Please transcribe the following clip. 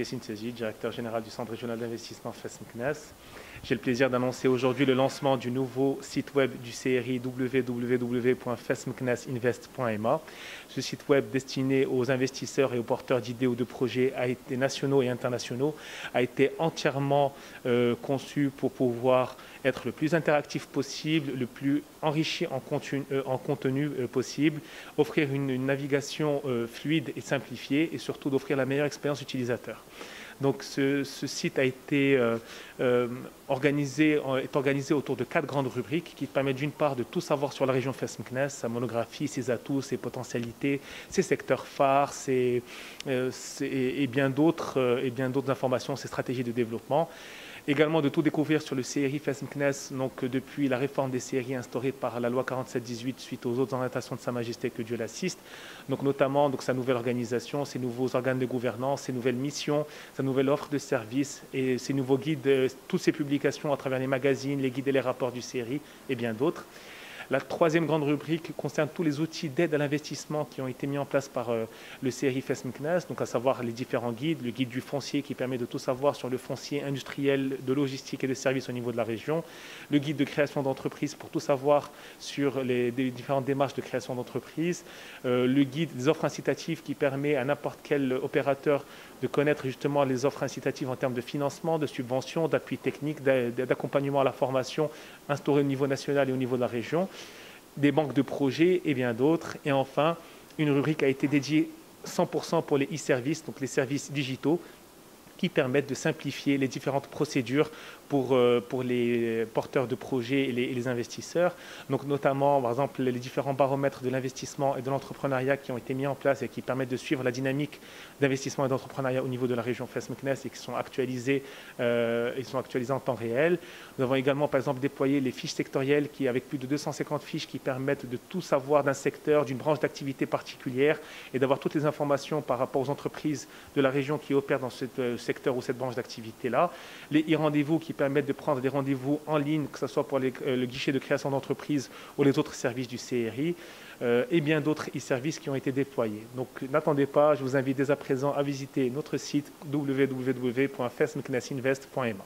Yassine Tseji, directeur général du Centre régional d'investissement FES Meknès. J'ai le plaisir d'annoncer aujourd'hui le lancement du nouveau site web du CRI www.fesmeknesinvest.ma. Ce site web destiné aux investisseurs et aux porteurs d'idées ou de projets nationaux et internationaux a été entièrement conçu pour pouvoir être le plus interactif possible, le plus enrichi en contenu possible, offrir une navigation fluide et simplifiée et surtout d'offrir la meilleure expérience utilisateur. Donc ce site a été organisé autour de 4 grandes rubriques qui permettent d'une part de tout savoir sur la région FES Meknès, sa monographie, ses atouts, ses potentialités, ses secteurs phares et bien d'autres informations, ses stratégies de développement. Également de tout découvrir sur le CRI FES Meknès, donc depuis la réforme des CRI instaurée par la loi 47-18 suite aux autres orientations de Sa Majesté, que Dieu l'assiste, donc notamment sa nouvelle organisation, ses nouveaux organes de gouvernance, ses nouvelles missions, sa nouvelle offre de services et ses nouveaux guides, toutes ces publications à travers les magazines, les guides et les rapports du CRI et bien d'autres. La troisième grande rubrique concerne tous les outils d'aide à l'investissement qui ont été mis en place par le CRI FES Meknès, donc à savoir les différents guides, le guide du foncier qui permet de tout savoir sur le foncier industriel, de logistique et de services au niveau de la région, le guide de création d'entreprise pour tout savoir sur les différentes démarches de création d'entreprise, le guide des offres incitatives qui permet à n'importe quel opérateur de connaître justement les offres incitatives en termes de financement, de subventions, d'appui technique, d'accompagnement à la formation instauré au niveau national et au niveau de la région, des banques de projets et bien d'autres. Et enfin, une rubrique a été dédiée 100% pour les e-services, donc les services digitaux, qui permettent de simplifier les différentes procédures pour les porteurs de projets et les investisseurs. Donc notamment, par exemple, les différents baromètres de l'investissement et de l'entrepreneuriat qui ont été mis en place et qui permettent de suivre la dynamique d'investissement et d'entrepreneuriat au niveau de la région FES Meknès et qui sont actualisés en temps réel. Nous avons également, par exemple, déployé les fiches sectorielles qui, avec plus de 250 fiches qui permettent de tout savoir d'un secteur, d'une branche d'activité particulière et d'avoir toutes les informations par rapport aux entreprises de la région qui opèrent dans ce secteur ou cette branche d'activité-là. Les e-rendez-vous qui permettent de prendre des rendez-vous en ligne, que ce soit pour le guichet de création d'entreprise ou les autres services du CRI, et bien d'autres e-services qui ont été déployés. Donc n'attendez pas, je vous invite dès à présent à visiter notre site www.fesmeknesinvest.ma.